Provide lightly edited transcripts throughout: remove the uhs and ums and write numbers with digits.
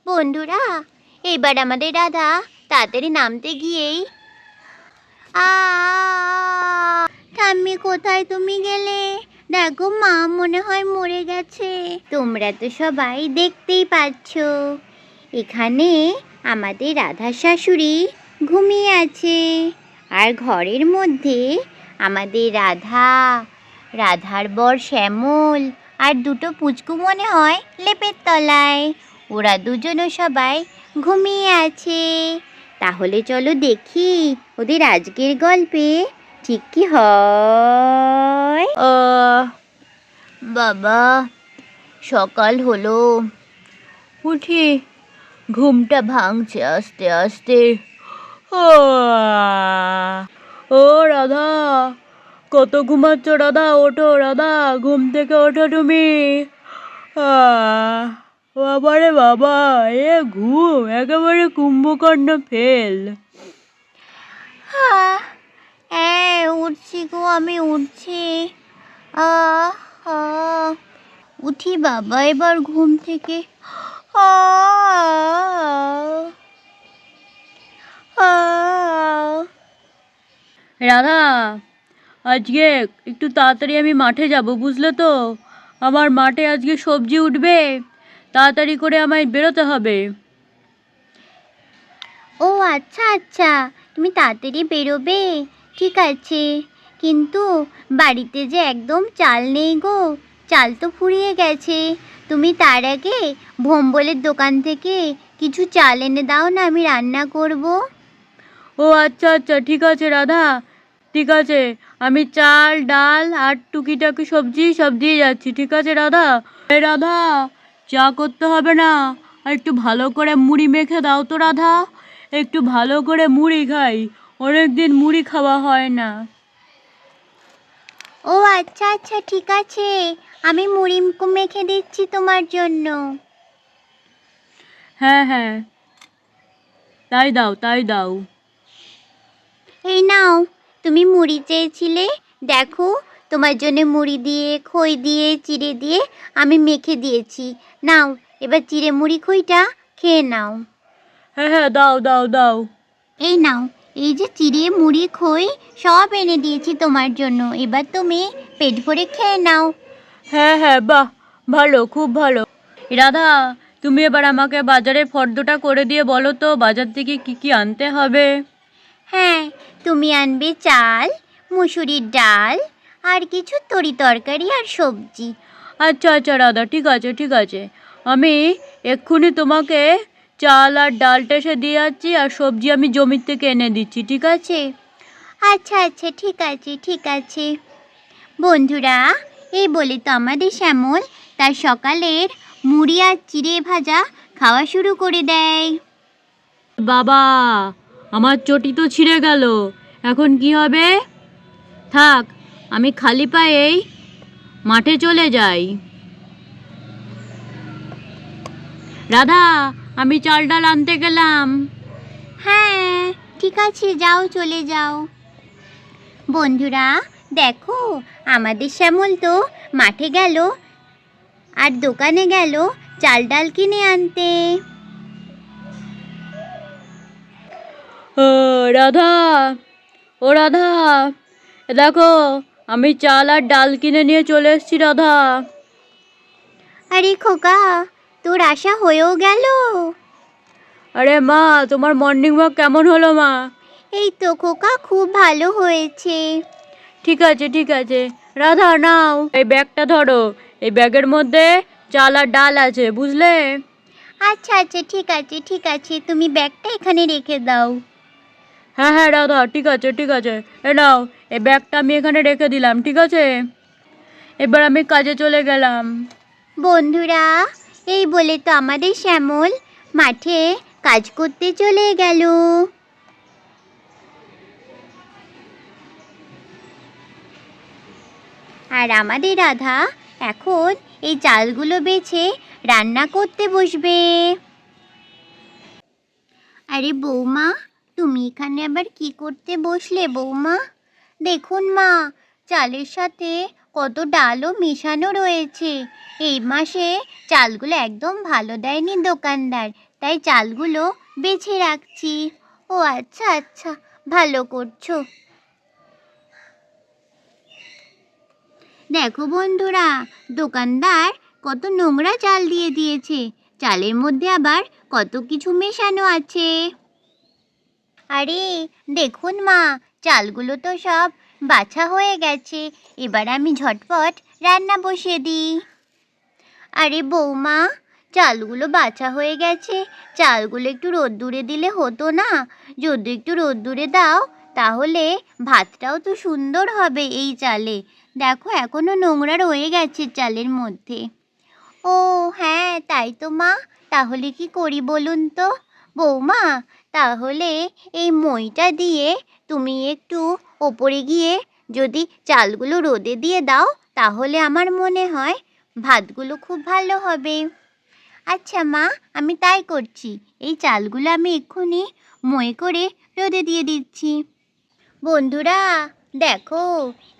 বন্ধুরা, এবার আমাদের রাধা তাড়াতাড়ি নামতে গিয়েই আ ঠাম্মি, কোথায় তুমি গেলে? দেখো, মা মনে হয় মরে গেছে। তোমরা তো সবাই দেখতেই পাচ্ছ, এখানে আমাদের রাধার শাশুড়ি ঘুমিয়ে আছে, আর ঘরের মধ্যে আমাদের রাধার বর শ্যামল আর দুটো পুচকু মনে হয় লেপের তলায়। ওরা দুজনও সবাই ঘুমিয়ে আছে। তাহলে চলো দেখি ওদের আজকের গল্পে ঠিক কি হয়। বাবা, সকাল হলো, উঠি, ঘুমটা ভাঙছে আস্তে আস্তে। ও রাধা, কত ঘুমাচ্ছ রাধা? ওঠো রাধা, ঘুম থেকে ওঠো তুমি। বাবারে বাবা, এ ঘুম একেবারে কুম্ভকর্ণ ফেল। হ্যাঁ, উঠছি গো, আমি উঠছি। উঠি বাবা এবার ঘুম থেকে। রাধা, আজকে একটু তাড়াতাড়ি আমি মাঠে যাব, বুঝলে তো? আমার মাঠে আজকে সবজি উঠবে, তাড়াতাড়ি করে আমায় বেরোতে হবে। ও আচ্ছা আচ্ছা, তুমি তাড়াতাড়ি বেরোবে, ঠিক আছে। কিন্তু বাড়িতে যে একদম চাল নেই গো, চাল তো ফুরিয়ে গেছে। তুমি তার আগে ভোম্বলের দোকান থেকে কিছু চাল এনে দাও না, আমি রান্না করব। ও আচ্ছা আচ্ছা, ঠিক আছে রাধা, ঠিক আছে। আমি চাল, ডাল আর টুকিটাকি সবজি সব দিয়ে যাচ্ছি, ঠিক আছে রাধা? এই রাধা, চা করতে হবে না, আর একটু ভালো করে মুড়ি মেখে দাও তো রাধা। একটু ভালো করে মুড়ি খাই, অনেকদিন মুড়ি খাওয়া হয় না। ও আচ্ছা আচ্ছা, ঠিক আছে, আমি মুড়ি মেখে দিচ্ছি তোমার জন্য। হ্যাঁ হ্যাঁ, তাই দাও তাই দাও। এই নাও, তুমি মুড়ি চেয়েছিলে, দেখো তোমার জন্য মুড়ি দিয়ে, খই দিয়ে, চিড়ে দিয়ে আমি মেখে দিয়েছি। নাও, এবার চিড়ে মুড়ি খইটা খেয়ে নাও। হ্যাঁ হ্যাঁ, দাও দাও দাও। এই নাও, এই যে চিড়ে মুড়ি খই সব এনে দিয়েছি তোমার জন্য, এবার তুমি পেট ভরে খেয়ে নাও। হ্যাঁ হ্যাঁ, বাহ, ভালো, খুব ভালো। রাধা, তুমি এবার আমাকে বাজারের ফর্দটা করে দিয়ে বলো তো, বাজার থেকে কি কি আনতে হবে। হ্যাঁ, তুমি আনবে চাল, মুসুরির ডাল আর কিছু তরি তরকারি আর সবজি। আচ্ছা আচ্ছা রাধা, ঠিক আছে ঠিক আছে, আমি এক্ষুনি তোমাকে চাল আর ডালটা এসে দিয়ে যাচ্ছি, আর সবজি আমি জমির থেকে এনে দিচ্ছি, ঠিক আছে? আচ্ছা আচ্ছা, ঠিক আছে ঠিক আছে। বন্ধুরা, এই বলে তো আমাদের শ্যামল তার সকালের মুড়ি আর চিড়ে ভাজা খাওয়া শুরু করে দেয়। বাবা, আমার চটি তো ছিঁড়ে গেল, এখন কি হবে? থাক, আমি খালি পায়েই মাঠে চলে যাই। রাধা, আমি চাল ডাল আনতে গেলাম। হ্যাঁ, ঠিক আছে, যাও, চলে যাও। বন্ধুরা দেখো, আমাদের শ্যামল তো মাঠে গেল আর দোকানে গেল চাল ডাল কিনে আনতে। রাধা, ও রাধা, দেখো আমি চাল আর ডাল কিনে নিয়ে চলে এসেছি রাধা। আরে খোকা, তোর আশা হয়েও গেল? আরে মা, তোমার মর্নিং ওয়াক কেমন হলো মা? এই তো খোকা, খুব ভালো হয়েছে। ঠিক আছে ঠিক আছে, রাধা নাও এই ব্যাগটা ধরো, এই ব্যাগের মধ্যে চাল আর ডাল আছে, বুঝলে? আচ্ছা আচ্ছা, ঠিক আছে ঠিক আছে, তুমি ব্যাগটা এখানে রেখে দাও। হ্যাঁ হ্যাঁ রাধা, ঠিক আছে ঠিক আছে, এ নাও, এই ব্যাগটা আমি এখানে রেখে দিলাম, ঠিক আছে? এবার আমি কাজে চলে গেলাম। বন্ধুরা, এই বলে তো আমাদের শ্যামল মাঠে কাজ করতে চলে গেল। আর আমাদের রাধা এখন এই চালগুলো বেছে রান্না করতে বসবে। আরে বৌমা, তুমি এখানে আবার কি করতে বসলে বৌমা? দেখুন মা, চালের সাথে কত ডালও মেশানো রয়েছে। এই মাসে চালগুলো একদম ভালো দেয়নি দোকানদার, তাই চালগুলো বেছে রাখছি। ও আচ্ছা আচ্ছা, ভালো করছো। দেখো বন্ধুরা, দোকানদার কত নোংরা চাল দিয়ে দিয়েছে। চালের মধ্যে আবার কত কিছু মেশানো আছে। আরে দেখুন মা, চালগুলো তো সব বাছা হয়ে গেছে। এবার আমি ঝটপট রান্না বসিয়ে দিই। আরে বৌমা, চালগুলো বাছা হয়ে গেছে, চালগুলো একটু রোদ্দুরে দিলে হতো না? যদি একটু রোদ্দুরে দাও তাহলে ভাতটাও তো সুন্দর হবে এই চালে। দেখো এখনো নোংরা রয়ে গেছে চালের মধ্যে। ও হ্যাঁ, তাই তো মা। তাহলে কি করি বলুন তো? বৌমা, তাহলে এই মইটা দিয়ে তুমি একটু ওপরে গিয়ে যদি চালগুলো রোদে দিয়ে দাও, তাহলে আমার মনে হয় ভাতগুলো খুব ভালো হবে। আচ্ছা মা, আমি তাই করছি। এই চালগুলো আমি এক্ষুনি মই করে রোদে দিয়ে দিচ্ছি। বন্ধুরা দেখো,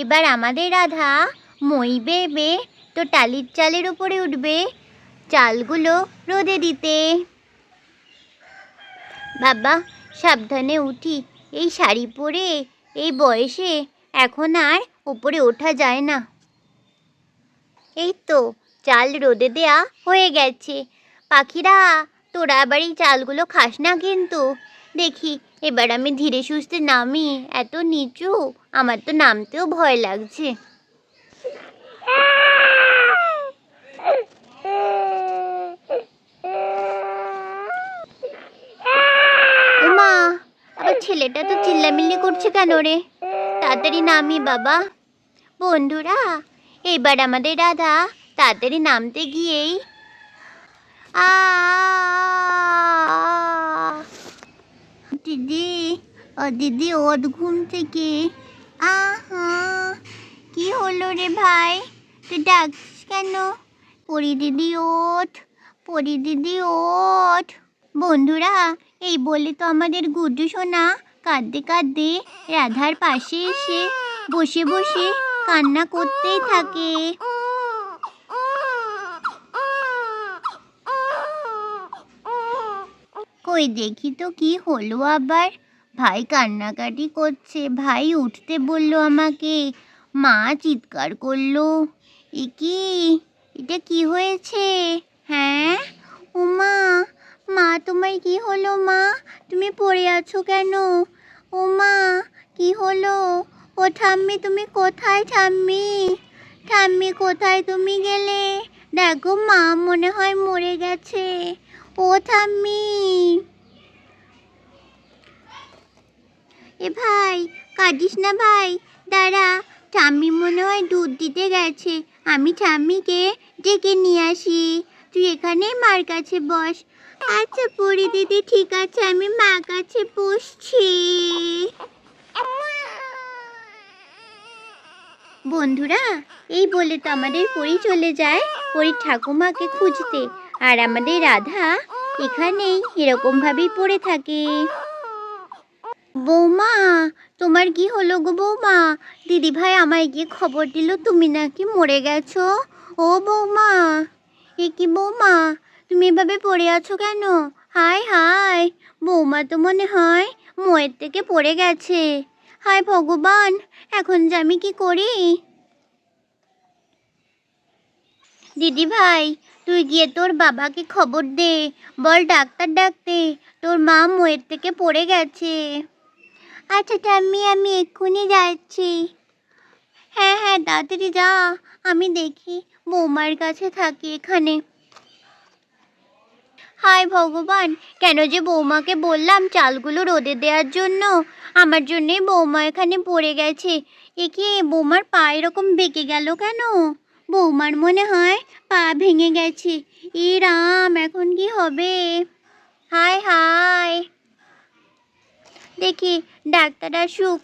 এবার আমাদের রাধা মই বেয়ে তো টালির চালের উপরে উঠবে চালগুলো রোদে দিতে। বাবা সাবধানে উঠি, এই শাড়ি পরে এই বয়সে এখন আর উপরে ওঠা যায় না। এই তো চাল রোদে দেয়া হয়ে গেছে। পাখিরা, তোরা আবার এই চালগুলো খাস না কিন্তু। দেখি এবার আমি ধীরে সুস্থে নামি, এত নিচু আমার তো নামতেও ভয় লাগছে। মা, আবার ছেলেটা তো চিল্লামিল্লি করছে কেন রে? তাড়াতাড়ি নামি বাবা। বন্ধুরা, এবার আমাদের রাধা তাড়াতাড়ি নামতে গিয়েই আ দিদি, ও দিদি ওঠ ঘুম থেকে। আহা, কি হলো রে ভাই, তুই ডাকছিস কেন? পরি দিদি ওঠ, পরি দিদি ওঠ। বন্ধুরা, এই বলে তো আমাদের গুড্ডু সোনা কাঁদতে কাঁদতে রাধার পাশে এসে বসে বসে কান্না করতেই থাকে। কই দেখি তো কি হলো আবার। ভাই কান্নাকাটি করছে, ভাই উঠতে বলল আমাকে, মা চিৎকার করলো। এটা কি হয়েছে? হ্যাঁ উমা, মা তোমার কি হলো? মা তুমি পড়ে আছো কেন? ও মা, কি হলো? ও ঠাম্মি, তুমি কোথায়? ঠাম্মি, ঠাম্মি কোথায় তুমি গেলে? দেখো মা মনে হয় মরে গেছে। ও ঠাম্মি। এ ভাই কাঁদিস না ভাই, দাঁড়া, ঠাম্মি মনে হয় দুধ দিতে গেছে। আমি ঠাম্মিকে ডেকে নিয়ে আসি, তুই এখানেই মার কাছে বস। আচ্ছা পরি দিদি, ঠিক আছে, আমি মার কাছে বসছি। বন্ধুরা, এই বলে তো আমাদের পরি চলে যায় পরি ঠাকুমাকে খুঁজতে, আর আমাদের রাধা এখানেই এরকমভাবেই পড়ে থাকে। বৌমা, তোমার কি হলো গো বৌমা? দিদিভাই আমায় গিয়ে খবর দিল তুমি নাকি মরে গেছো। ও বৌমা, এ কি বৌমা, তুমি এভাবে পড়ে আছো কেন? হায় হায়, বৌমা তো মনে হয় ময়ের থেকে পড়ে গেছে। হায় ভগবান, এখন যে আমি কি করি? দিদিভাই, তুই গিয়ে তোর বাবাকে খবর দে, বল ডাক্তার ডাকতে, তোর মা ময়ের থেকে পড়ে গেছে। আচ্ছা ঠাম্মি, আমি এক্ষুনি যাচ্ছি। হ্যাঁ হ্যাঁ, তাড়াতাড়ি যা, আমি দেখি বৌমার কাছে থাকি এখানে। হায় ভগবান, কেন যে বৌমাকে বললাম চালগুলো রোদে দেওয়ার জন্য, আমার জন্যেই বৌমা এখানে পড়ে গেছে। এ কি, বৌমার পা এরকম বেঁকে গেল কেন? বৌমার মনে হয় পা ভেঙে গেছে। এ রাম, এখন কি হবে? হায় হায়, দেখি ডাক্তার আসুক।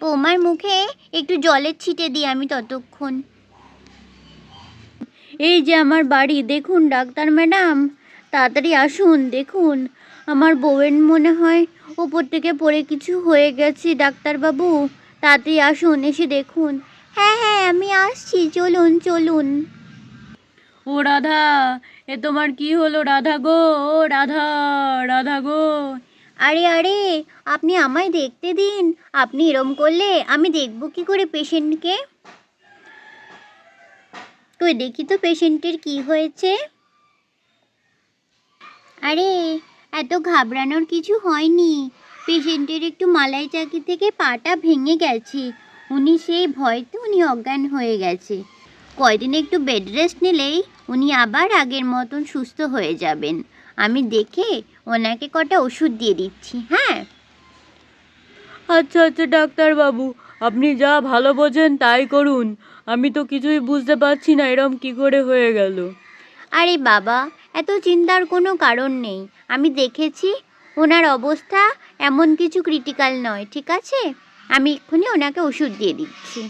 বৌমার মুখে একটু জলের ছিটে দিই আমি ততক্ষণ। এই যে আমার বাড়ি, দেখুন ডাক্তার ম্যাডাম, তাড়াতাড়ি আসুন। দেখুন আমার বউয়ের মনে হয় ওপর থেকে পড়ে কিছু হয়ে গেছে। ডাক্তারবাবু তাড়াতাড়ি আসুন, এসে দেখুন। হ্যাঁ হ্যাঁ আমি আসছি, চলুন চলুন। ও রাধা, এ তোমার কি হলো রাধা গো? ও রাধা, রাধা গো। আরে আরে, আপনি আমায় দেখতে দিন। আপনি এরম করলে আমি দেখব কি করে পেশেন্টকে? তুই দেখি তো পেশেন্টের কি হয়েছে। আরে, এত ঘাবড়ানোর কিছু হয়নি। পেশেন্টের একটু মালাই চাকি থেকে পাটা ভেঙে গেছে। উনি সেই ভয়তে উনি অজ্ঞান হয়ে গেছে। কয়দিন একটু বেড রেস্ট নিলেই উনি আবার আগের মতন সুস্থ হয়ে যাবেন। আমি দেখে ওনাকে কটা ওষুধ দিয়ে দিচ্ছি। হ্যাঁ আচ্ছা আচ্ছা ডাক্তারবাবু, আপনি যা ভালো বোঝেন তাই করুন। আমি তো কিছুই বুঝতে পারছি না এরম কি করে হয়ে গেল। আরে বাবা, এত চিন্তার কোনো কারণ নেই। আমি দেখেছি ওনার অবস্থা এমন কিছু ক্রিটিক্যাল নয়, ঠিক আছে? আমি এক্ষুনি ওনাকে ওষুধ দিয়ে দিচ্ছি।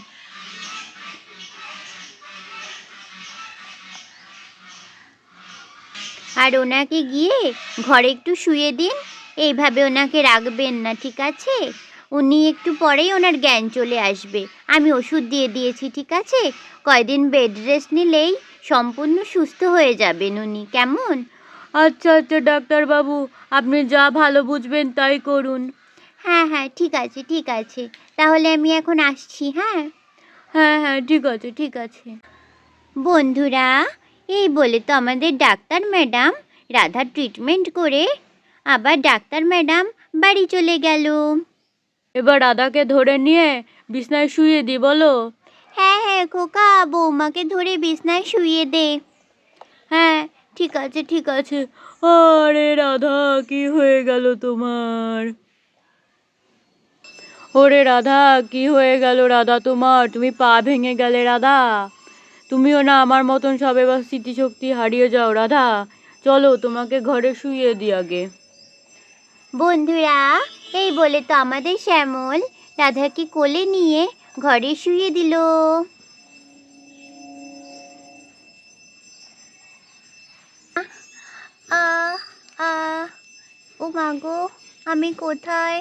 আর ওনাকে গিয়ে ঘরে একটু শুয়ে দিন। এইভাবে ওনাকে রাখবেন না, ঠিক আছে? উনি একটু পরেই ওনার জ্ঞান চলে আসবে। আমি ওষুধ দিয়ে দিয়েছি, ঠিক আছে? কয়দিন বেড রেস্ট নিলেই সম্পূর্ণ সুস্থ হয়ে যাবেন উনি, কেমন? আচ্ছা আচ্ছা ডাক্তারবাবু, আপনি যা ভালো বুঝবেন তাই করুন। হ্যাঁ হ্যাঁ ঠিক আছে ঠিক আছে, তাহলে আমি এখন আসছি। হ্যাঁ হ্যাঁ হ্যাঁ ঠিক আছে ঠিক আছে। বন্ধুরা, এই বলে তো আমাদের ডাক্তার ম্যাডাম রাধার ট্রিটমেন্ট করে আবার ডাক্তার ম্যাডাম বাড়ি চলে গেল। এবার রাধাকে ধরে নিয়ে বিছনায় শুয়ে দি বলো। হ্যাঁ হ্যাঁ খোকা, বৌমাকে ধরে বিছনায় শুইয়ে দে। হ্যাঁ ঠিক আছে ঠিক আছে। আরে রাধা, কি হয়ে গেল তোমার? ওরে রাধা, কি হয়ে গেল রাধা তোমার? তুমি পা ভেঙে গেলে রাধা। তুমিও না আমার মতন সব এবার স্মৃতিশক্তি হারিয়ে যাও রাধা। চলো তোমাকে ঘরে শুইয়ে দিই আগে। বন্ধুরা, এই বলে তো আমাদের শ্যামল রাধাকে কোলে নিয়ে ঘরে শুইয়ে দিল। আহ আহ ও মাগো, আমি কোথায়?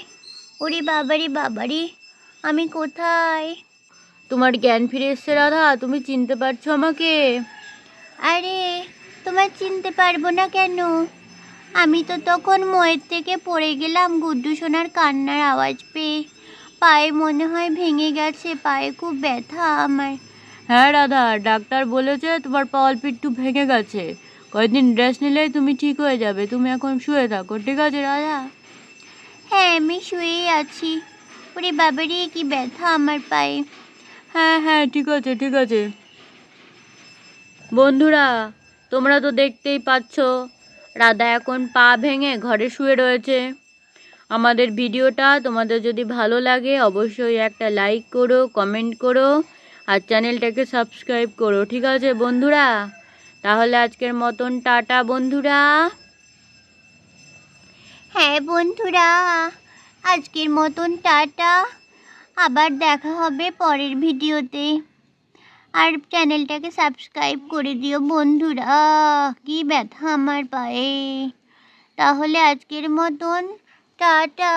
ওরে বাবারি বাবারি, আমি কোথায়? তোমার জ্ঞান ফিরে এসছে রাধা, তুমি চিনতে পারছো আমাকে? আরে, তোমায় চিনতে পারবো না কেন? আমি তো তখন ময়ের থেকে পড়ে গেলাম গুড্ডু সোনার কান্নার আওয়াজ পেয়ে। পায়ে মনে হয় ভেঙে গেছে, পায়ে খুব ব্যথা আমার। হ্যাঁ রাধা, ডাক্তার বলেছে তোমার পা অল্প একটু ভেঙে গেছে। কয়েকদিন রেস্ট নিলেই তুমি ঠিক হয়ে যাবে। তুমি এখন শুয়ে থাকো, ঠিক আছে রাধা? হ্যাঁ আমি শুয়েই আছি। ওরে বাবারে, কি ব্যথা আমার পায়ে। হ্যাঁ হ্যাঁ ঠিক আছে ঠিক আছে। বন্ধুরা, তোমরা তো দেখতেই পাচ্ছ রাধা এখন পা ভেঙে ঘরে শুয়ে রয়েছে। আমাদের ভিডিওটা তোমাদের যদি ভালো লাগে অবশ্যই একটা লাইক করো, কমেন্ট করো আর চ্যানেলটাকে সাবস্ক্রাইব করো, ঠিক আছে বন্ধুরা? তাহলে আজকের মতন টাটা বন্ধুরা। হ্যাঁ বন্ধুরা, আজকের মতন টাটা। আবার দেখা হবে পরের ভিডিওতে। আর চ্যানেলটাকে সাবস্ক্রাইব করে দিও বন্ধুরা। কি ব্যথা আমার পায়ে। তাহলে আজকের মতন টাটা।